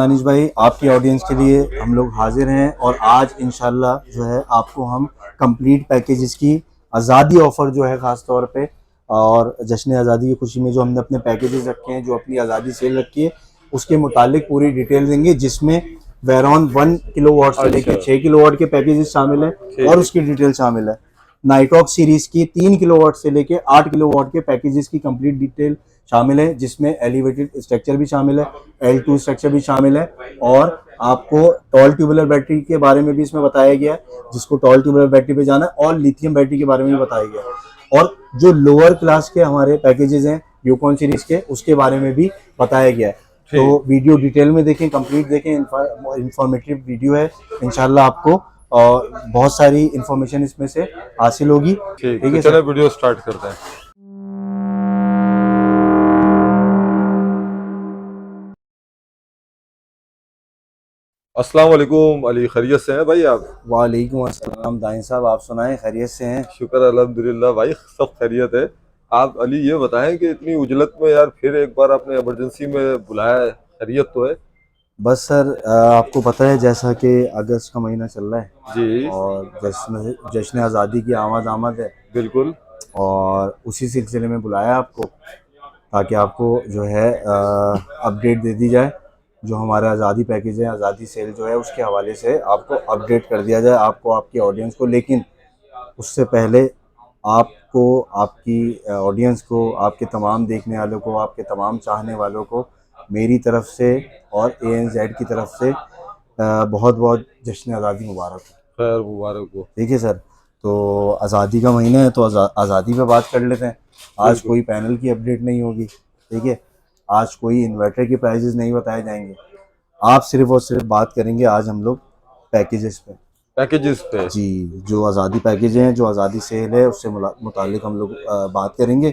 दानिश भाई, आपकी ऑडियंस के लिए हम लोग हाजिर हैं और आज इंशाल्लाह जो है आपको हम कंप्लीट पैकेजेस की आज़ादी ऑफ़र जो है ख़ास तौर पे और जश्न आज़ादी की खुशी में जो हमने अपने पैकेजेस रखे हैं, जो अपनी आज़ादी सेल रखी है, उसके मुतालिक पूरी डिटेल देंगे, जिसमें वेरॉन 1 किलोवाट से लेकर 6 किलोवाट के पैकेजेस शामिल हैं और उसकी डिटेल शामिल है। नाइटॉक सीरीज की 3 किलोवाट से लेकर 8 किलोवाट के पैकेजेस की कंप्लीट डिटेल शामिल है, जिसमें एलिवेटेड स्ट्रक्चर भी शामिल है, L2 स्ट्रक्चर भी शामिल है और आपको टॉल ट्यूबुलर बैटरी के बारे में भी इसमें बताया गया है, जिसको टॉल ट्यूबुलर बैटरी पे जाना है, और लिथियम बैटरी के बारे में भी बताया गया है। और जो लोअर क्लास के हमारे पैकेजेस हैं यूकॉन सीरीज के, उसके बारे में भी बताया गया है। तो वीडियो डिटेल में देखें, कंप्लीट देखें, इंफॉर्मेटिव वीडियो है। इंशाल्लाह आपको बहुत सारी इंफॉर्मेशन इसमें से हासिल होगी। ठीक है, चलो वीडियो स्टार्ट करते हैं। अस्सलाम वालेकुम अली, खैरियत से हैं भाई आप? वालेकुम अस्सलाम दाइन साहब, आप सुनाएं, खैरियत से हैं? शुक्र अल्हम्दुलिल्लाह भाई, सब खैरियत है। आप अली ये बताएं कि इतनी उजलत में यार फिर एक बार आपने इमरजेंसी में बुलाया है, खैरियत तो है? बस सर, आपको पता है जैसा कि अगस्त का महीना चल रहा है जी और जश्न जश्न आज़ादी की आमद आमद है, बिल्कुल। और उसी सिलसिले में बुलाया आपको ताकि आपको जो है अपडेट दे दी जाए। जो हमारा आज़ादी पैकेज है, आज़ादी सेल जो है, उसके हवाले से आपको अपडेट कर दिया जाए, आपको, आपकी ऑडियंस को। लेकिन उससे पहले आपको, आपकी ऑडियंस को, आपके तमाम देखने वालों को, आपके तमाम चाहने वालों को मेरी तरफ से और ANZ की तरफ से बहुत बहुत जश्न आज़ादी मुबारक हो। खैर मुबारक हो। ठीक है सर, तो आज़ादी का महीना है तो आज़ादी पे बात कर लेते हैं। आज बिल्कुल। कोई पैनल की अपडेट नहीं होगी, ठीक है। आज कोई इन्वर्टर के प्राइजेस नहीं बताए जाएंगे। आप सिर्फ और सिर्फ बात करेंगे आज हम लोग पैकेजेस पे। पैकेजेस पे? जी, जो आज़ादी पैकेज हैं, जो आज़ादी सेल है, उससे मुतालिक हम लोग बात करेंगे।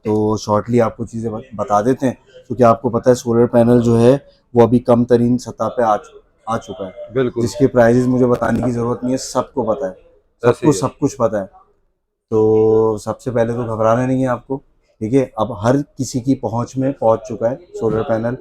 तो शॉर्टली आपको चीज़ें बता देते हैं, क्योंकि आपको पता है सोलर पैनल जो है वो अभी कम तरीन सतह पे आ चुका है, बिल्कुल। जिसके प्राइजेस मुझे बताने की ज़रूरत नहीं है, सबको पता है, ऐसे सबको ही है। सब कुछ पता है। तो सबसे पहले तो घबराना नहीं है आपको, ठीक है। अब हर किसी की पहुंच में पहुंच चुका है सोलर पैनल।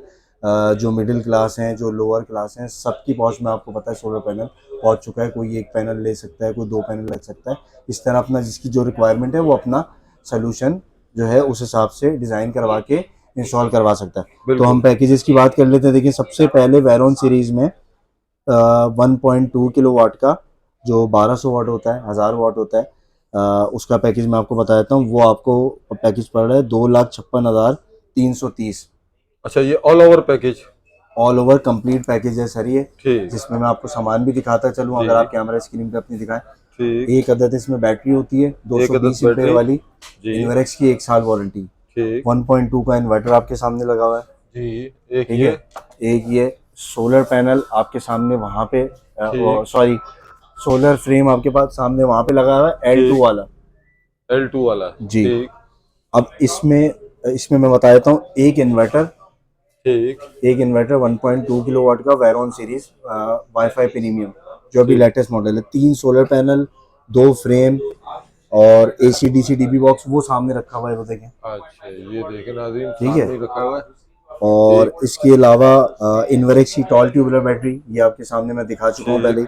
जो मिडिल क्लास हैं, जो लोअर क्लास हैं, सबकी पहुंच में आपको पता है सोलर पैनल पहुंच चुका है। कोई एक पैनल ले सकता है, कोई दो पैनल लग सकता है। इस तरह अपना जिसकी जो रिक्वायरमेंट है वो अपना सोल्यूशन जो है उस हिसाब से डिज़ाइन करवा के इंस्टॉल करवा सकता है। तो हम पैकेजेस की बात कर लेते हैं। देखिए, सबसे पहले वेरॉन सीरीज़ में 1.2 किलोवाट का जो 1200 वाट होता है, 1000 वाट होता है, उसका पैकेज मैं आपको बता देता हूँ। वो आपको पैकेज पड़ रहा है 2,56,330। अच्छा, ये all over package? All over complete package है सर ये, ठीक। जिसमें मैं आपको सामान भी दिखाता चलूँ, अगर आप कैमरा स्क्रीन पे अपनी दिखाएं। ठीक। एक अदद इसमें बैटरी होती है 220 एम्पेयर वाली, इनवर्क्स की 1 साल वारंटी। 1.2 का इन्वर्टर आपके सामने लगा हुआ है जी। ठीक है। एक ये सोलर पैनल आपके सामने वहाँ पे, सॉरी, सोलर फ्रेम आपके पास सामने वहाँ पे लगा हुआ है, L2 वाला। L2 वाला जी। ठीक। अब इसमें इसमें मैं बता देता हूँ, एक इन्वर्टर ठीक। 1.2 किलोवाट का वेरॉन सीरीज वाईफाई प्रीमियम, जो अभी लेटेस्ट मॉडल है। 3 सोलर पैनल, 2 फ्रेम और AC DC DB बॉक्स वो सामने रखा हुआ है, वो देखें। अच्छा, ये देखें नाज़रीन, ठीक है। सामने रखा हुआ है। और इसके अलावा इन्वर्क्स की टॉल ट्यूबुलर बैटरी, ये आपके सामने मैं दिखा चुका हूँ पहले।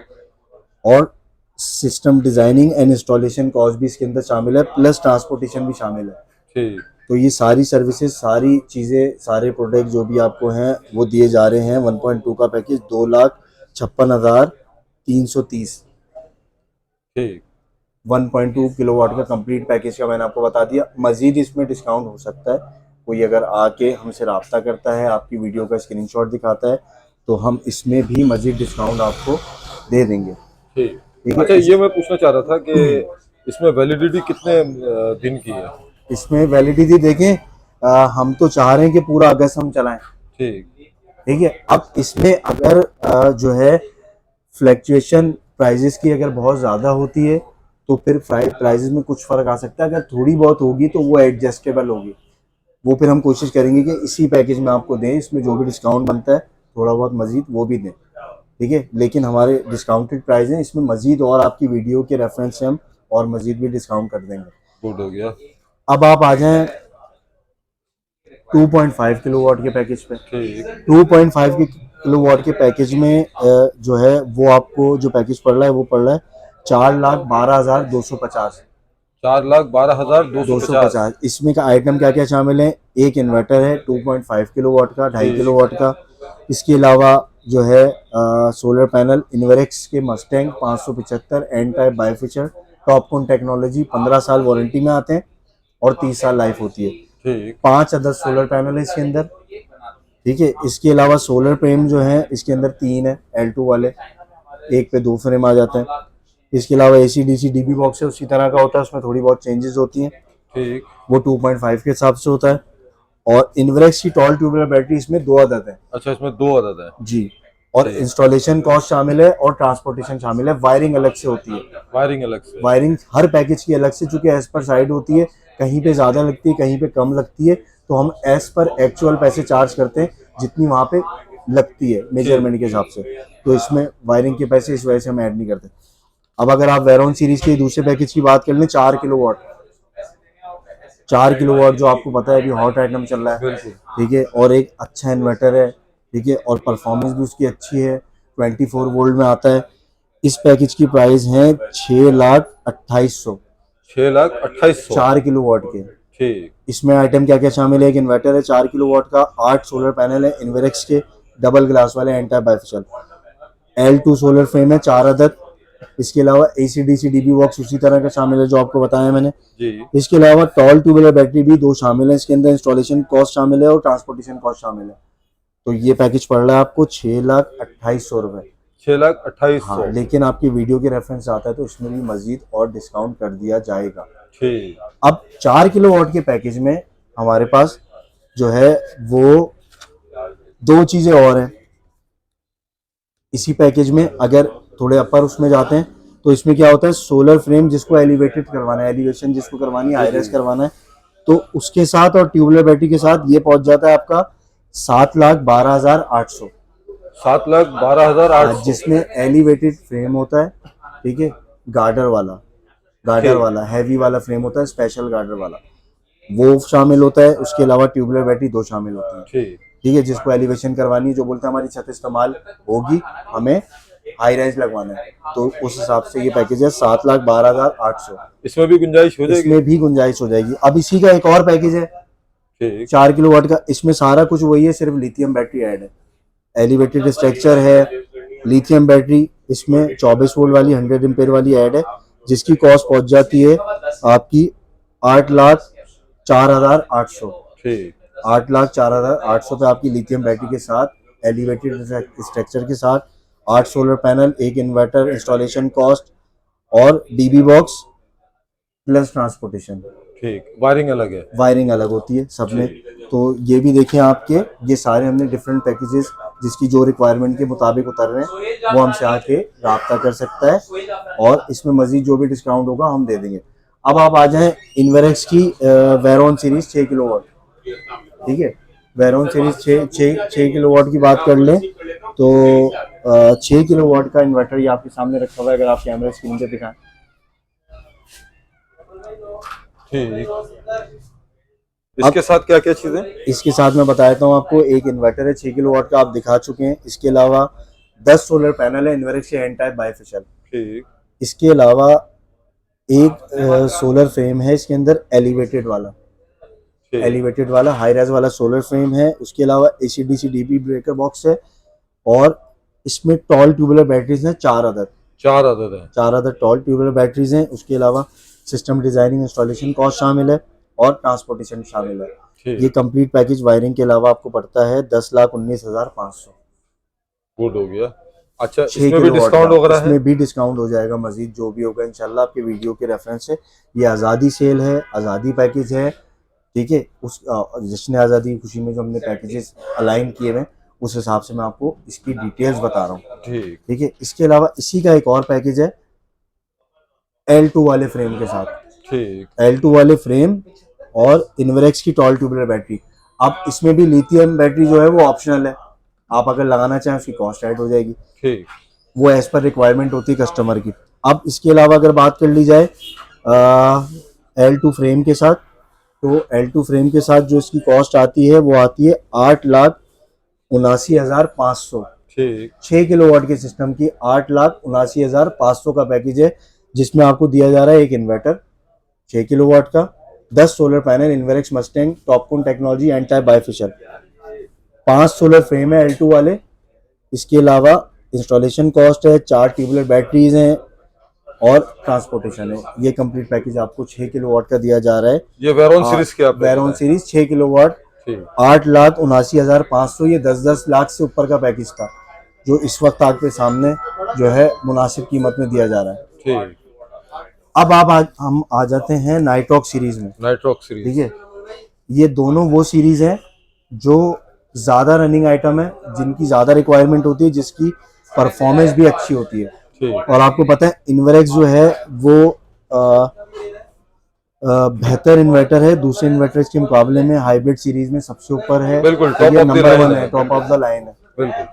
और system designing and installation cost भी इसके अंदर शामिल है, प्लस ट्रांसपोर्टेशन भी शामिल है। ठीक। तो ये सारी सर्विसेज, सारी चीज़ें, सारे प्रोडक्ट जो भी आपको हैं वो दिए जा रहे हैं। 1.2 का पैकेज 2,56,330। ठीक। 1.2 किलोवाट का कंप्लीट पैकेज का मैंने आपको बता दिया। मज़ीद इसमें डिस्काउंट हो सकता है, कोई अगर आके हमसे रब्ता करता है, आपकी वीडियो का स्क्रीनशॉट दिखाता है, तो हम इसमें भी मज़ीद डिस्काउंट आपको दे देंगे। ठीक। अच्छा, ये मैं पूछना चाह रहा था कि इसमें वैलिडिटी कितने दिन की है? इसमें वैलिडिटी देखें, हम तो चाह रहे हैं कि पूरा अगस्त हम चलाएं। ठीक। ठीक है। अब इसमें अगर जो है फ्लैक्चुएशन प्राइजेस की अगर बहुत ज़्यादा होती है तो फिर प्राइजेस में कुछ फ़र्क आ सकता है। अगर थोड़ी बहुत होगी तो वो एडजस्टेबल होगी, वो फिर हम कोशिश करेंगे कि इसी पैकेज में आपको दें। इसमें जो भी डिस्काउंट बनता है थोड़ा बहुत मज़ीद वो भी दें, ठीक है। लेकिन हमारे डिस्काउंटेड प्राइस हैं, इसमें मज़ीद और आपकी वीडियो के रेफरेंस से हम और मज़ीद भी डिस्काउंट कर देंगे। गुड हो गया। अब आप आ जाएं 2.5 किलोवाट के पैकेज पे। ठीक। 2.5 किलोवाट के पैकेज में जो है वो आपको जो पैकेज पड़ रहा है वो पड़ रहा है 4,12,250। 4,12,250। इसमें का आइटम क्या क्या शामिल है? एक इन्वर्टर है 2.5 किलोवाट का, 2.5 किलोवाट का। इसके अलावा जो है सोलर पैनल इन्वेरेक्स के Mustang 575 N type bifacial TOPCon technology, 15 साल वारंटी में आते हैं और 30 साल लाइफ होती है। ठीक। 5 अदर सोलर पैनल है इसके अंदर, ठीक है। इसके अलावा सोलर फ्रेम जो है इसके अंदर 3 है L2 वाले, एक पे 2 फ्रेम आ जाते हैं। इसके अलावा AC DC DB बॉक्स है, उसी तरह का होता है, उसमें थोड़ी बहुत चेंजेस होती हैं। ठीक। वो 2.5 के हिसाब से होता है। और इन्वेरेक्स की टॉल ट्यूबुलर बैटरी इसमें 2 अदद है अच्छा, इसमें 2 अदद है जी। और इंस्टॉलेशन कॉस्ट शामिल है और ट्रांसपोर्टेशन शामिल है। वायरिंग अलग से होती है, वायरिंग अलग से। वायरिंग हर पैकेज की अलग से, चूंकि एज पर साइड होती है, कहीं पे ज़्यादा लगती है कहीं पे कम लगती है, तो हम एज पर एक्चुअल पैसे चार्ज करते हैं जितनी वहाँ पे लगती है मेजरमेंट के हिसाब से। तो इसमें वायरिंग के पैसे इस वजह से हम ऐड नहीं करते। अब अगर आप वेरॉन सीरीज के दूसरे पैकेज की बात कर लें, 4 किलोवाट, 4 किलोवाट जो आपको पता है अभी हॉट आइटम चल रहा है, ठीक है। और एक अच्छा इन्वर्टर है, ठीक है, और परफॉर्मेंस भी उसकी अच्छी है, 24 वोल्ट में आता है। इस पैकेज की प्राइस है 6,28,000। 6,28,000 4 किलोवाट के। ठीक। इसमें आइटम क्या क्या शामिल है? एक इन्वर्टर है 4 किलोवाट का, 8 सोलर पैनल है इन्वेरेक्स के डबल ग्लास वाले एंटा बाइफेशियल, L2 सोलर फ्रेम है 4 अदद। इसके अलावा AC DC DB बॉक्स उसी तरह का शामिल है जो आपको बताया मैंने जी। इसके अलावा टॉल ट्यूबुलर बैटरी भी 2 शामिल है इसके अंदर। इंस्टॉलेशन कॉस्ट शामिल है और ट्रांसपोर्टेशन कॉस्ट शामिल है। तो ये पैकेज पड़ रहा है आपको 6,28,000 रुपए। 6,28,000। हाँ, लेकिन आपकी वीडियो के रेफरेंस आता है तो इसमें भी मजीद और डिस्काउंट कर दिया जाएगा। ठीक। अब 4 किलोवाट के पैकेज में हमारे पास जो है वो 2 चीजें और हैं इसी पैकेज में। अगर थोड़े अपर उसमें जाते हैं तो इसमें क्या होता है, सोलर फ्रेम जिसको एलिवेटेड करवाना है, एलिवेशन जिसको करवानी है, हाईरेस करवाना है, तो उसके साथ और ट्यूबुलर बैटरी के साथ ये पहुंच जाता है आपका 7,12,800। 7,12,800 जिसमें एलिवेटेड फ्रेम होता है, ठीक है, गार्डर वाला हैवी वाला फ्रेम होता है, स्पेशल गार्डर वाला वो शामिल होता है। उसके अलावा ट्यूबुलर बैटरी 2 शामिल होती है, ठीक। ठीक है। जिसको एलिवेशन करवानी है, जो बोलते हैं हमारी छत इस्तेमाल होगी, हमें हाई राइज लगवाना है, तो उस हिसाब से ये पैकेज है 7,12,800। इसमें भी गुंजाइश हो जाएगी? इसमें भी गुंजाइश हो जाएगी। अब इसी का एक और पैकेज है ठीक। 4 किलोवाट का। इसमें सारा कुछ वही है, सिर्फ लिथियम बैटरी ऐड है, एलिवेटेड स्ट्रक्चर है, लिथियम बैटरी इसमें 24 वोल्ट वाली 100 एम्पेयर वाली ऐड है, जिसकी कॉस्ट पहुंच जाती है आपकी 8,04,800। ठीक। 8,04,800 पे आपकी लिथियम बैटरी के साथ, एलिवेटेड स्ट्रक्चर के साथ, 8 सोलर पैनल, एक इन्वर्टर, इंस्टॉलेशन कॉस्ट और DB बॉक्स प्लस ट्रांसपोर्टेशन। ठीक। वायरिंग अलग है? वायरिंग अलग होती है सब में। तो ये भी देखें आपके, ये सारे हमने डिफरेंट पैकेजेस जिसकी जो रिक्वायरमेंट के मुताबिक उतर रहे हैं वो हमसे आके राब्ता कर सकता है और इसमें मजीद जो भी डिस्काउंट होगा हम दे देंगे। अब आप आ जाएं इन्वेरेक्स की वेरॉन सीरीज 6 किलोवाट, ठीक है। वेरॉन सीरीज 6 किलोवाट की बात कर लें तो 6 किलोवाट का इन्वर्टर ये आपके सामने रखा हुआ है, अगर आप कैमरा स्क्रीन पे दिखाएं। ठीक। इसके साथ क्या क्या चीजें? इसके साथ मैं बता देता हूँ आपको। एक इन्वर्टर है 6 किलोवाट का, आप दिखा चुके हैं। इसके अलावा 10 सोलर पैनल है इन्वेरेक्स के एन टाइप बाइफेशियल। ठीक। इसके अलावा एक सोलर फ्रेम है इसके अंदर एलिवेटेड वाला हाई राइज वाला सोलर फ्रेम है। उसके अलावा AC DC DB breaker box है और इसमें टॉल ट्यूबुलर बैटरीज हैं 4 अदद। 4 अदद है। 4 अदद टॉल ट्यूबुलर बैटरीज हैं। उसके अलावा सिस्टम डिजाइनिंग, इंस्टॉलेशन कॉस्ट शामिल है और ट्रांसपोर्टेशन शामिल है। ये कंप्लीट पैकेज वायरिंग के अलावा आपको पड़ता है 10,19,500। गुड हो गया। अच्छा, इसमें भी डिस्काउंट वगैरह है? इसमें भी डिस्काउंट हो जाएगा, मजीद जो भी होगा इंशाल्लाह आपके वीडियो के रेफरेंस से। ये आज़ादी सेल है, आज़ादी पैकेज है, ठीक है। उस जश्न आज़ादी की खुशी में जो हमने पैकेजेस अलाइन किए हुए हैं उस हिसाब से मैं आपको इसकी डिटेल्स बता रहा हूँ, ठीक है। इसके अलावा इसी का एक और पैकेज है L2 वाले फ्रेम के साथ, ठीक। L2 वाले फ्रेम और इन्वेरेक्स की टॉल ट्यूबुलर बैटरी। अब इसमें भी लिथियम बैटरी जो है वो ऑप्शनल है, आप अगर लगाना चाहें उसकी कॉस्ट ऐड हो जाएगी, ठीक। वो एज पर रिक्वायरमेंट होती है कस्टमर की। अब इसके अलावा अगर बात कर ली जाए L2 फ्रेम के साथ, तो L2 फ्रेम के साथ जो इसकी कॉस्ट आती है वो आती है 8,79,500। ठीक 6 किलोवाट के सिस्टम की 8,79,500 का पैकेज है, जिसमें आपको दिया जा रहा है एक इन्वर्टर 6 किलोवाट का, 10 solar panel Inverex Mustang Topcon technology and type bifacial, 5 solar frame है L2 वाले। इसके अलावा इंस्टॉलेशन कॉस्ट है, 4 ट्यूबुलर बैटरीज हैं और ट्रांसपोर्टेशन है। ये कंप्लीट पैकेज आपको 6 किलोवाट का दिया जा रहा है। ये वेरोन सीरीज क्या वेरोन सीरीज 6 किलोवाट, ठीक 8,79,500, ये 10-10 लाख से ऊपर का पैकेज था, जो इस वक्त आपके सामने जो है मुनासिब कीमत में दिया जा रहा है। ठीक। अब हम आ जाते हैं नाइट्रॉक्स सीरीज में। नाइट्रॉक्स सीरीज, ठीक है, ये दोनों वो सीरीज है जो ज़्यादा रनिंग आइटम है, जिनकी ज़्यादा रिक्वायरमेंट होती है, जिसकी परफॉर्मेंस भी अच्छी होती है। ठीक। और आपको पता है इन्वेरेक्स जो है वो बेहतर इन्वर्टर है, दूसरे इन्वर्टर्स के मुकाबले में हाइब्रिड सीरीज में सबसे ऊपर है। बिल्कुल, तो top ये of the नंबर line 1 है। है, टॉप ऑफ द लाइन है। बिल्कुल।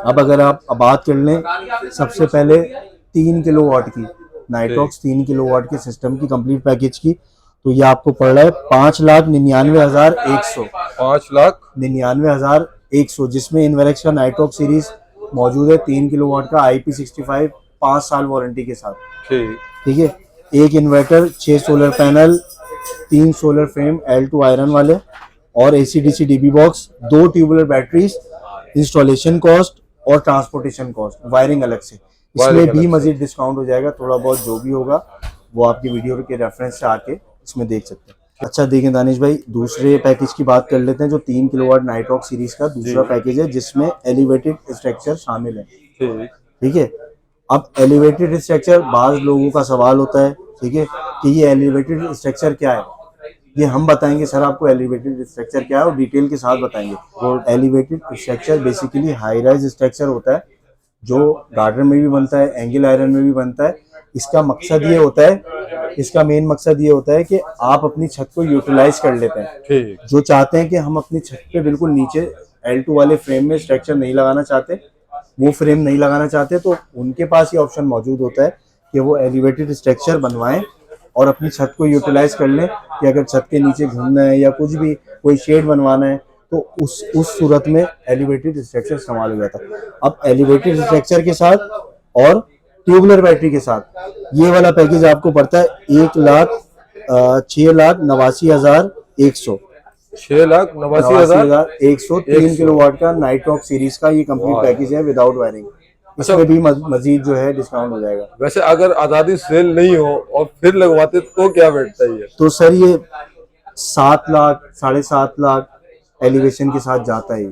अब अगर आप बात कर लें सबसे पहले 3 किलोवाट की, नाइट्रॉक्स 3 किलोवाट के सिस्टम की कंप्लीट पैकेज की, तो ये आपको पड़ रहा है 5,99,100, 5,99,100, जिसमें इन्वेरेक्स का नाइट्रॉक्स सीरीज मौजूद है 3 किलोवाट का IP65 5 साल वारंटी के साथ। ठीक ठीक है, एक inverter, 6 solar panel, 3 solar frame L2 iron वाले और AC/DC DB box, 2 tubular batteries, installation cost और ट्रांसपोर्टेशन कॉस्ट, वायरिंग अलग से। इसमें भी मजीद डिस्काउंट हो जाएगा, थोड़ा बहुत जो भी होगा वो आपकी वीडियो के रेफरेंस से आके इसमें देख सकते हैं। अच्छा देखें दानिश भाई, दूसरे पैकेज की बात कर लेते हैं, जो 3 किलोवाट नाइट्रॉक्स सीरीज का दूसरा पैकेज है, जिसमें एलिवेटेड स्ट्रक्चर शामिल है। ठीक ठीक है, अब एलिवेटेड स्ट्रक्चर, बाज लोगों का सवाल होता है, ठीक है, कि ये एलिवेटेड स्ट्रक्चर क्या है। ये हम बताएंगे सर आपको एलिवेटेड स्ट्रक्चर क्या है, और डिटेल के साथ बताएंगे। Elevated structure basically high rise structure होता है, जो गार्डन में भी बनता है, एंगल आयरन में भी बनता है। इसका मकसद ये होता है, इसका मेन मकसद ये होता है कि आप अपनी छत को यूटिलाइज कर लेते हैं। ठीक। जो चाहते हैं कि हम अपनी छत पे बिल्कुल नीचे L2 वाले फ्रेम में स्ट्रक्चर नहीं लगाना चाहते, वो फ्रेम नहीं लगाना चाहते, तो उनके पास ये ऑप्शन मौजूद होता है कि वो एलिवेटेड स्ट्रक्चर बनवाएं और अपनी छत को यूटिलाइज कर लें, कि अगर छत के नीचे घूमना है या कुछ भी कोई शेड बनवाना है, तो उस सूरत में एलिवेटेड स्ट्रक्चर इस्तेमाल हो जाता है। अब एलिवेटेड स्ट्रक्चर के साथ और ट्यूबुलर बैटरी के साथ ये वाला पैकेज आपको पड़ता है 6,89,100, 6,89,100, 3 किलोवाट का नाइट्रॉक्स सीरीज का ये कंप्लीट पैकेज है विदाउट वायरिंग। इसमें भी मजीद जो है डिस्काउंट हो जाएगा। वैसे अगर आजादी सेल नहीं हो और फिर लगवाते तो क्या बैठता है ये? तो सर ये 7 लाख 7.5 लाख एलिवेशन के साथ जाता है ये,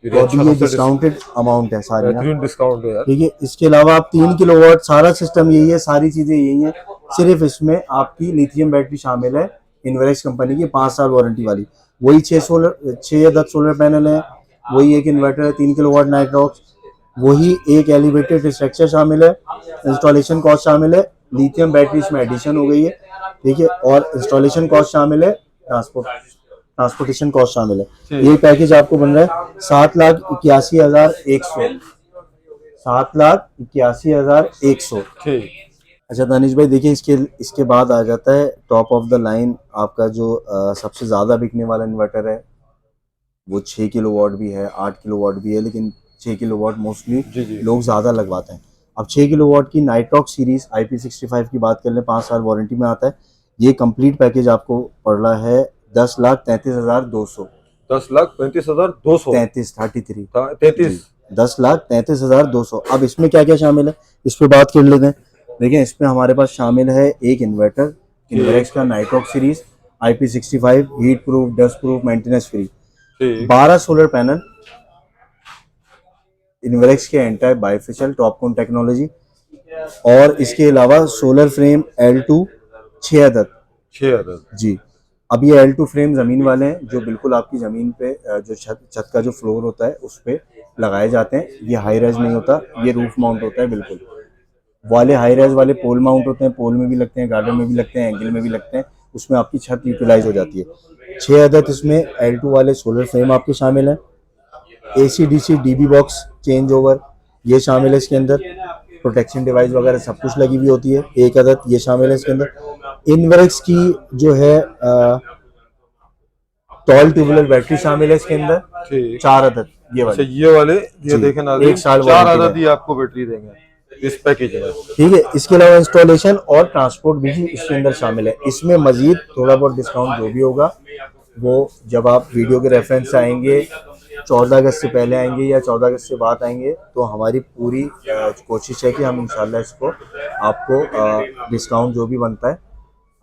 तो अभी ये डिस्काउंटेड अमाउंट है सारी ना। डिस्काउंट है यार। ठीक है, इसके अलावा आप 3 किलोवाट, सारा सिस्टम यही है, सारी चीजें यही हैं, सिर्फ इसमें आपकी लिथियम बैटरी शामिल है इन्वेरेक्स कंपनी की 5 साल वारंटी वाली। वही 6 या 10 सोलर पैनल है, वही एक इन्वर्टर है 3 किलोवाट नाइट्रॉक्स, वही एक एलिवेटेड स्ट्रक्चर शामिल है, इंस्टॉलेशन कॉस्ट शामिल है, लिथियम बैटरी इसमें एडिशन हो गई है। ठीक है, और इंस्टॉलेशन कॉस्ट शामिल है, ट्रांसपोर्टेशन कॉस्ट शामिल है। ये पैकेज आपको बन रहा है 7,81,100, 7,81,100। ठीक। अच्छा दानिश भाई देखिए, इसके बाद आ जाता है टॉप ऑफ द लाइन आपका जो सबसे ज़्यादा बिकने वाला इन्वर्टर है, वो 6 किलोवाट भी है, 8 किलोवाट भी है, लेकिन 6 किलोवाट मोस्टली लोग ज़्यादा लगवाते हैं। अब 6 किलोवाट की नाइट्रॉक्स सीरीज IP65 की बात कर लें, 5 साल वारंटी में आता है। ये कंप्लीट पैकेज आपको पड़ रहा है 10,33,200, 10,33,200, 33 10,33,200। अब इसमें क्या क्या शामिल है, इस पे बात कर लेते हैं। देखिए, इसमें हमारे पास शामिल है एक इन्वर्टर, इन्वेरेक्स का Nitrox series IP65, heat proof, dust proof, maintenance free, 12 solar panel Inverex के N type bifacial TOPCon technology, और इसके अलावा सोलर फ्रेम L2 6 अदद जी। अब ये L2 फ्रेम जमीन वाले हैं, जो बिल्कुल आपकी जमीन पे जो छत का जो फ्लोर होता है उस पे लगाए जाते हैं। ये हाई राइज नहीं होता, ये रूफ माउंट होता है। बिल्कुल वाले हाई राइज वाले पोल माउंट होते हैं, पोल में भी लगते हैं, गार्डन में भी लगते हैं, एंगल में भी लगते हैं, उसमें आपकी छत यूटिलाइज हो जाती है। 6 अदद इसमें L2 वाले सोलर फ्रेम आपके शामिल हैं। AC/DC DB box change over ये शामिल है इसके अंदर, प्रोटेक्शन डिवाइस वगैरह सब कुछ लगी हुई होती है, 1 अदद ये शामिल है इसके अंदर। इन्वेरेक्स की जो है टॉल ट्यूबुलर बैटरी शामिल है इसके अंदर, 4 अदद। ये अच्छा वाली। ये वाले, ये जी, देखें नाज़रीन, 1 साल 4 वारंटी है। आज़ादी आपको बैटरी देंगे इस पैकेज में। ठीक है, इसके अलावा इंस्टॉलेशन और ट्रांसपोर्ट भी इसके अंदर शामिल है। इसमें मजीद थोड़ा बहुत डिस्काउंट जो भी होगा वो जब आप वीडियो के रेफरेंस से आएंगे, 14 अगस्त से पहले आएंगे या 14 अगस्त से बाद आएंगे, तो हमारी पूरी कोशिश है कि हम इंशाल्लाह इसको आपको डिस्काउंट जो भी बनता है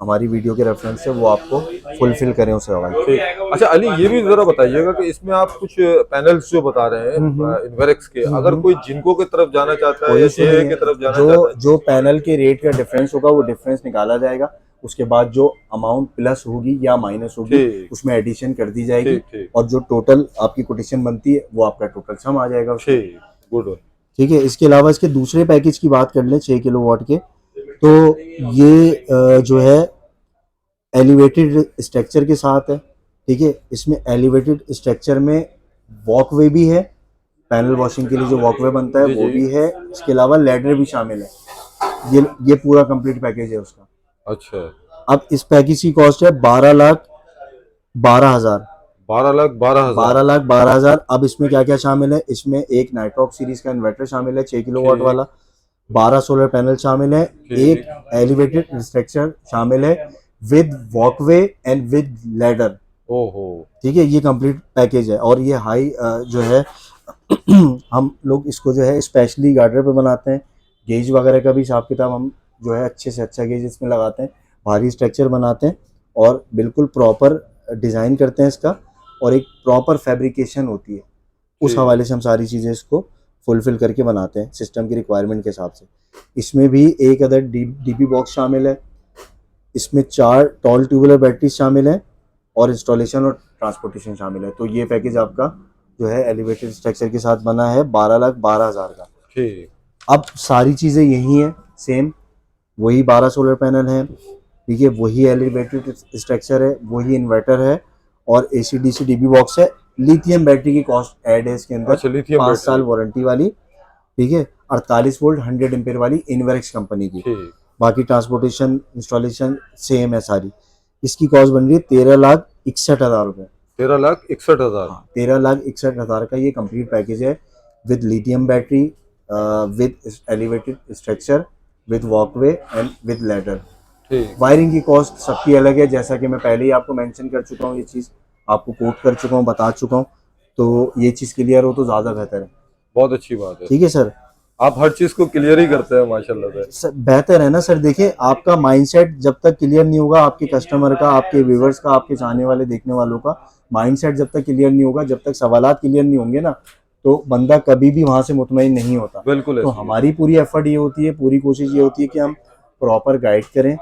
हमारी वीडियो के रेफरेंस से वो आपको फुलफिल करें उस हवाले। ठीक। अच्छा अली ये भी जरा बताइएगा कि इसमें आप कुछ पैनल्स जो बता रहे हैं इन्वेरेक्स के, अगर कोई जिनको की तरफ जाना चाहता है कोई या इशू जे नहीं की है, तरफ जाना चाहता है, जो पैनल के रेट का डिफरेंस होगा वो डिफरेंस निकाला जाएगा। उसके बाद जो अमाउंट प्लस होगी या माइनस होगी ठीक उसमें एडिशन कर दी जाएगी, ठीक ठीक और जो टोटल आपकी कोटेशन बनती है वो आपका टोटल सम आ जाएगा उसमें। ठीक, गुड। ठीक है, इसके अलावा इसके दूसरे पैकेज की बात कर लें 6 किलो वाट के, तो ये जो है एलिवेटेड स्ट्रक्चर के साथ है। ठीक है, इसमें एलिवेटेड स्ट्रक्चर में वॉकवे भी है, पैनल वॉशिंग के लिए जो वॉकवे बनता है जी, वो जी। भी है। इसके अलावा लैडर भी शामिल है। ये पूरा कंप्लीट पैकेज है उसका। अच्छा अब इस पैकेज की कॉस्ट है 12,12,000। 12,12,000। 12,12,000। अब इसमें क्या क्या शामिल है, इसमें एक नाइट्रॉक सीरीज का इन्वर्टर शामिल है 6 किलो वाट ठीक। वाला, 12 सोलर पैनल शामिल है, ठीक। एक एलिवेटेड स्ट्रक्चर शामिल है with walkway and with ladder. ओहो, ठीक है, ये कंप्लीट पैकेज है। और ये हाई जो है हम लोग इसको जो है स्पेशली गार्डर पे बनाते हैं। गेज वगैरह का भी हिसाब किताब हम जो है अच्छे से अच्छा गेज इसमें लगाते हैं, भारी स्ट्रक्चर बनाते हैं और बिल्कुल प्रॉपर डिज़ाइन करते हैं इसका, और एक प्रॉपर फैब्रिकेशन होती है। उस ठीक। हवाले से हम सारी चीज़ें इसको फुलफिल करके बनाते हैं सिस्टम की रिक्वायरमेंट के हिसाब से। इसमें भी एक अदर डीपी बॉक्स शामिल है, इसमें 4 टॉल ट्यूबुलर बैटरी शामिल हैं और इंस्टॉलेशन और ट्रांसपोर्टेशन शामिल है। तो ये पैकेज आपका जो है एलिवेटेड स्ट्रक्चर के साथ बना है 12,12,000 का। ठीक अब सारी चीज़ें यही हैं सेम, वही 12 सोलर पैनल हैं, ठीक है, वही एलिवेटेड स्ट्रक्चर है, वही इन्वर्टर है और AC/DC डीबी बॉक्स है। लिथियम बैटरी की कॉस्ट ऐड है इसके अंदर, अच्छा लिथियम 5 बैटरी। साल वारंटी वाली, ठीक है, 48 वोल्ट 100 एम्पेयर वाली इन्वेरेक्स कंपनी की। ठीक बाकी ट्रांसपोर्टेशन इंस्टॉलेशन सेम है सारी। इसकी कॉस्ट बन रही है 13,61,000 रुपये। 13,61,000। 13,61,000 का ये कंप्लीट पैकेज है with lithium battery, with elevated structure, with walkway and with ladder. ठीक वायरिंग की कॉस्ट सबकी अलग है, जैसा कि मैं पहले ही आपको मेंशन कर चुका हूँ, ये चीज़ आपको कोट कर चुका हूँ, बता चुका हूँ, तो ये चीज़ क्लियर हो तो ज़्यादा बेहतर है। बहुत अच्छी बात है, ठीक है सर, आप हर चीज को क्लियर ही करते हैं माशाल्लाह से। बेहतर है ना सर। देखिए आपका माइंडसेट जब तक क्लियर नहीं होगा, आपके कस्टमर का, आपके व्यूवर्स का, आपके चाहने वाले देखने वालों का माइंडसेट जब तक क्लियर नहीं होगा, जब तक सवालात क्लियर नहीं होंगे ना, तो बंदा कभी भी वहां से मुतमईन नहीं होता। बिल्कुल तो ऐसे ही। हमारी पूरी एफर्ट ये होती है, पूरी कोशिश ये होती है कि हम प्रॉपर गाइड करें,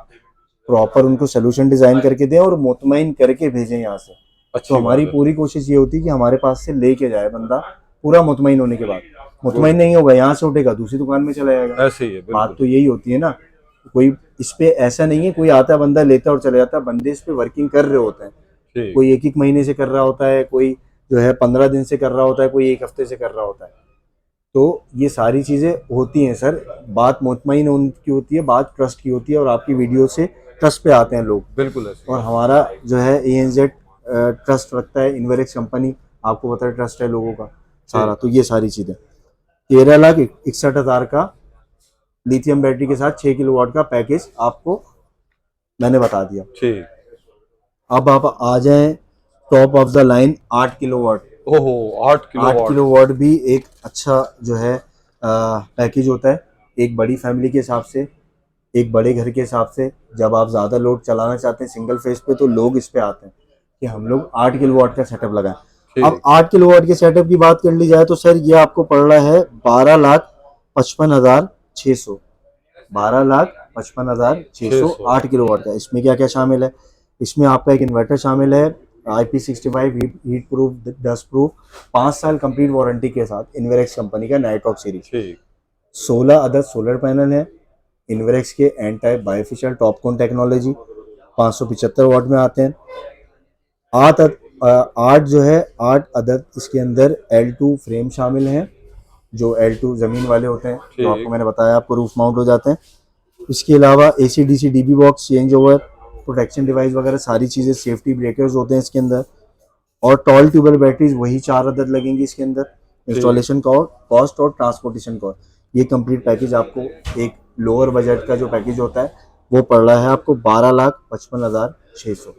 प्रॉपर उनको सोल्यूशन डिजाइन करके दें और मुतमईन करके भेजें यहाँ से। अच्छी तो हमारी बात है। पूरी कोशिश ये होती है कि हमारे पास से लेके जाए बंदा पूरा मुतमईन होने के बाद। मुतमईन नहीं होगा, यहाँ से उठेगा दूसरी दुकान में चला जाएगा। ऐसे ही है बात बिल्कुल। तो यही होती है ना। कोई इस पे ऐसा नहीं है कोई आता है बंदा लेता है और चला जाता है, बंदे इस पे वर्किंग कर रहे होते हैं। ठीक कोई 1-1 महीने से कर रहा होता है, कोई जो है 15 दिन से कर रहा होता है, कोई 1 हफ्ते से कर रहा होता है। तो ये सारी चीज़ें होती हैं सर। बात मुतमईन उनकी होती है, बात ट्रस्ट की होती है, और आपकी वीडियो से ट्रस्ट पे आते हैं लोग। बिल्कुल ऐसे और हमारा जो है ANZ ट्रस्ट रखता है, इन्वेरेक्स कंपनी आपको पता है ट्रस्ट है लोगों का सारा। तो ये सारी चीज़ें 13,61,000 का लिथियम बैटरी के साथ 6 किलोवाट का पैकेज आपको मैंने बता दिया। ठीक। अब आप आ जाएं top of the line 8 kilowatt. ओहो 8 8 किलोवाट। किलोवाट भी एक अच्छा जो है पैकेज होता है, एक बड़ी फैमिली के हिसाब से, एक बड़े घर के हिसाब से। जब आप ज़्यादा लोड चलाना चाहते हैं सिंगल फेज पे, तो लोग इस पे आते हैं कि हम लोग 8 किलोवाट का सेटअप लगाएं। ठीक। अब 8 किलोवाट के सेटअप की बात कर ली जाए तो सर ये आपको पड़ रहा है 12,55,600। 12,55,600 8 किलोवाट का। इसमें क्या क्या शामिल है, इसमें आपका एक इन्वर्टर शामिल है, IP65 heat proof, dust proof, 5 साल कंप्लीट वारंटी के साथ, इन्वेरेक्स कंपनी का नाइट्रॉक सीरीज। ठीक 16 अदर सोलर पैनल है इन्वेरेक्स के, N type bifacial TOPCon technology, 575 watt में आते हैं। 8 जो है 8 अदद इसके अंदर L2 फ्रेम शामिल हैं, जो L2 ज़मीन वाले होते हैं, जो आपको मैंने बताया आपको रूफ माउंट हो जाते हैं। इसके अलावा AC/DC dB box, change over, protection device वगैरह सारी चीज़ें, सेफ्टी ब्रेकर्स होते हैं इसके अंदर। और टॉल ट्यूबल बैटरीज वही 4 अदद लगेंगी इसके अंदर। इंस्टॉलेशन कॉस्ट और ट्रांसपोर्टेशन कॉस्ट, ये कंप्लीट पैकेज आपको एक लोअर बजट का जो पैकेज होता है वो पड़ रहा है आपको 12,55,600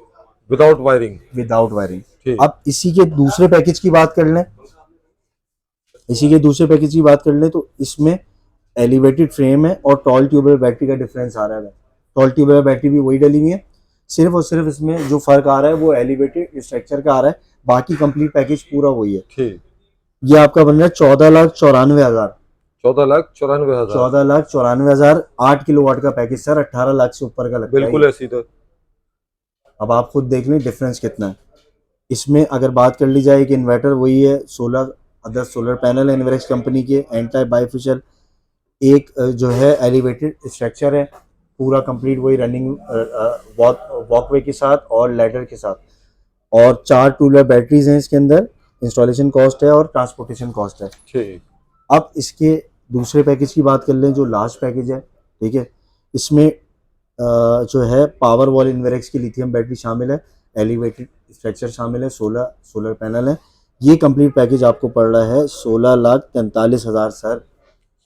विदाउट वायरिंग। Without wiring. ठीक। अब इसी के दूसरे पैकेज की बात कर लें, तो इसमें एलिवेटेड फ्रेम है और टॉल ट्यूबल बैटरी का डिफरेंस आ रहा है। टॉल ट्यूबल बैटरी भी वही डली हुई है, सिर्फ और सिर्फ इसमें जो फर्क आ रहा है वो एलिवेटेड स्ट्रक्चर का आ रहा है, बाकी कंप्लीट पैकेज पूरा वही है। ठीक। ये आपका बन रहा है 14,94,000। 14,94,000। 14,94,000 8 किलोवाट का पैकेज सर, 18 लाख से ऊपर का लगता है। बिल्कुल ऐसी तो। अब आप खुद देख लें डिफरेंस कितना है इसमें। अगर बात कर ली जाए कि इन्वर्टर वही है, 16 अदर सोलर पैनल है इन्वेक्स कंपनी के, एंटी बाइफिशियल, एक जो है एलिवेटेड स्ट्रक्चर है, पूरा कंप्लीट वही रनिंग वॉकवे के साथ और लैडर के साथ, और 4 टूलर बैटरीज हैं इसके अंदर। इंस्टॉलेशन कॉस्ट है और ट्रांसपोर्टेशन कॉस्ट है। ठीक। अब इसके दूसरे पैकेज की बात कर लें जो लास्ट पैकेज है, ठीक है, इसमें जो है पावर वॉल इन्वेक्स की लिथियम बैटरी शामिल है, एलिवेटेड स्ट्रक्चर शामिल है, 16 सोलर पैनल है। ये कंप्लीट पैकेज आपको पड़ रहा है 16,43,000 sir.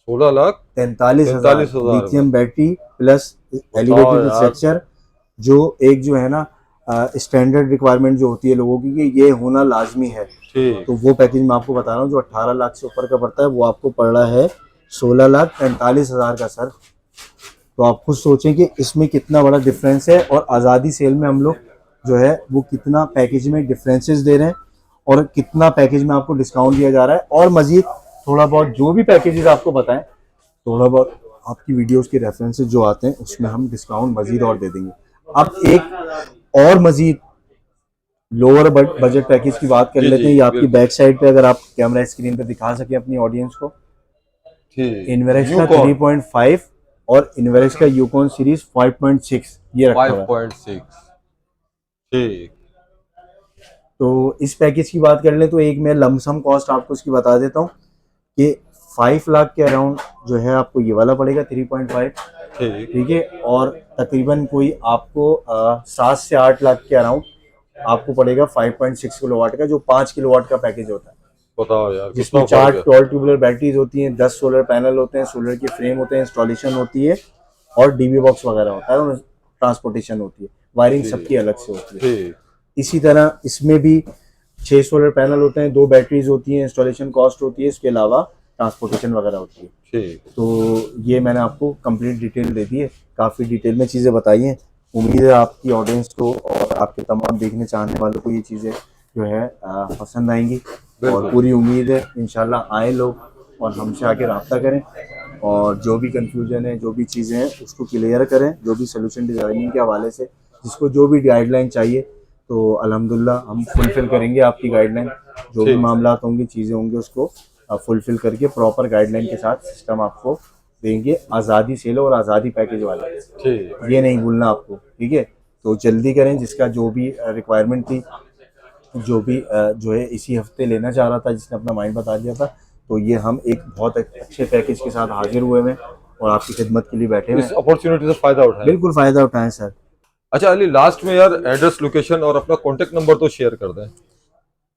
16,43,000 lithium battery plus elevated structure, जो एक जो है ना स्टैंडर्ड रिक्वायरमेंट जो होती है लोगों की कि ये होना लाजमी है। ठीक। तो वो पैकेज मैं आपको बता रहा हूँ जो 18 लाख से ऊपर का पड़ता है, वो आपको पड़ रहा है 16,45,000 का सर। तो आप खुद सोचें कि इसमें कितना बड़ा डिफरेंस है, और आज़ादी सेल में हम लोग जो है वो कितना पैकेज में डिफरेंसेस दे रहे हैं और कितना पैकेज में आपको डिस्काउंट दिया जा रहा है। और मजीद थोड़ा बहुत जो भी पैकेजेस आपको बताएं, थोड़ा बहुत आपकी वीडियोस के रेफरेंसेस जो आते हैं उसमें हम डिस्काउंट मजीद और दे देंगे। अब एक और मजीद लोअर बजट पैकेज की बात कर जी, लेते हैं। जी, ये आपकी बिल्कुल। बैक साइड पे अगर आप कैमरा स्क्रीन पे दिखा सके अपनी ऑडियंस को, ठीक। इन्वेक्स का Yukon 3.5 और इन्वेक्स का यूकॉन सीरीज 5.6 ये रखा हुआ है। 5.6। ठीक। तो इस पैकेज की बात कर लें तो एक मैं लमसम कॉस्ट आपको इसकी बता देता हूँ कि 5 लाख के अराउंड जो है आपको ये वाला पड़ेगा 3.5। ठीक। ठीक है, और तकरीबन कोई आपको 7 से 8 लाख के अराउंड आपको पड़ेगा 5.6 किलोवाट का, जो 5 किलोवाट का पैकेज होता है, बताओ यार जिसमें कितना 4 फर्क है। टॉल ट्यूबुलर बैटरीज होती हैं, 10 सोलर पैनल होते हैं, सोलर के फ्रेम होते हैं, इंस्टॉलेशन होती है और डीबी बॉक्स वगैरह होता है और ट्रांसपोर्टेशन होती है, वायरिंग जी। सबकी अलग से होती है। ठीक। इसी तरह इसमें भी 6 सोलर पैनल होते हैं, 2 बैटरीज होती हैं, इंस्टॉलेशन कॉस्ट होती है, इसके अलावा ट्रांसपोर्टेशन वगैरह होती है। ठीक। तो ये मैंने आपको कंप्लीट डिटेल दे दी है, काफ़ी डिटेल में चीज़ें बताई हैं। उम्मीद है आपकी ऑडियंस को और आपके तमाम देखने चाहने वालों को ये चीज़ें जो है पसंद आएंगी, और पूरी उम्मीद है इंशाल्लाह आए लोग और हमसे आके रब्ता करें और जो भी कंफ्यूजन है, जो भी चीज़ें हैं उसको क्लियर करें, जो भी सोल्यूशन डिज़ाइनिंग के हवाले से जिसको जो भी गाइडलाइन चाहिए तो अल्हम्दुलिल्लाह हम फुलफिल करेंगे आपकी गाइडलाइन। जो भी ठीक। मामला होंगे, चीज़ें होंगी, उसको फुलफिल करके प्रॉपर गाइडलाइन के साथ सिस्टम आपको देंगे, आज़ादी सेल और आज़ादी पैकेज वाला। ठीक। ये नहीं भूलना आपको, ठीक है। तो जल्दी करें, जिसका जो भी रिक्वायरमेंट थी, जो भी जो है इसी हफ्ते लेना चाह रहा था, जिसने अपना माइंड बता दिया था, तो ये हम एक बहुत अच्छे पैकेज के साथ हाजिर हुए हैं और आपकी खिदमत के लिए बैठे हुए इस हैं। अपॉर्चुनिटी से फायदा उठाएं। बिल्कुल फ़ायदा उठाएं सर। अच्छा अली, लास्ट में यार एड्रेस, लोकेशन और अपना कॉन्टेक्ट नंबर तो शेयर कर दें।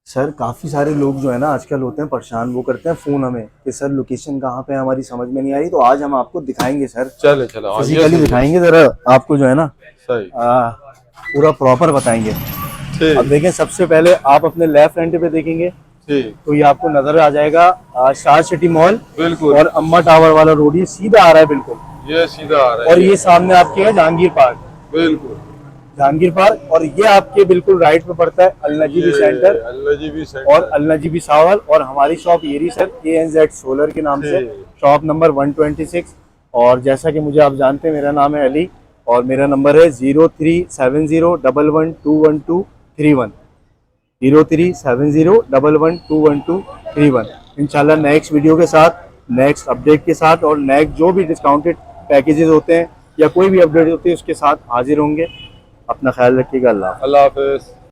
सर काफ़ी सारे लोग जो है ना आजकल होते हैं परेशान, वो करते हैं फ़ोन हमें कि सर लोकेशन कहाँ पे है, हमारी समझ में नहीं आ रही। तो आज हम आपको दिखाएंगे सर, चले चले हाँ, ये फिजिकली सही। दिखाएंगे ज़रा आपको जो है ना सही। पूरा प्रॉपर बताएंगे। ठीक। अब देखें, सबसे पहले आप अपने लेफ्ट हैंड पे देखेंगे ठीक। तो ये आपको नजर आ जाएगा स्टार सिटी मॉल बिल्कुल। और अम्मा टावर वाला रोड, ये सीधा आ रहा है बिल्कुल, ये सीधा आ रहा है। और ये सामने आपके है जहांगीर पार्क। बिल्कुल जहांगीर पार्क, और ये आपके बिल्कुल राइट पे पड़ता है अल-नजीबी सेंटर अल-नजीबी सेंटर और अल-नजीबी सावल, और हमारी शॉप ये रही सर ANZ सोलर के नाम से, ठीक। Shop number 126। और जैसा कि मुझे आप जानते हैं, मेरा नाम है अली और मेरा नंबर है 037011211231, 037011211231। इंशाल्लाह नेक्स्ट वीडियो के साथ, नेक्स्ट अपडेट के साथ और नेक्स्ट जो भी डिस्काउंटेड पैकेजेस होते हैं या कोई भी अपडेट होती है उसके साथ हाजिर होंगे। अपना ख्याल रखिएगा। अल्लाह अल्लाह हाफिज।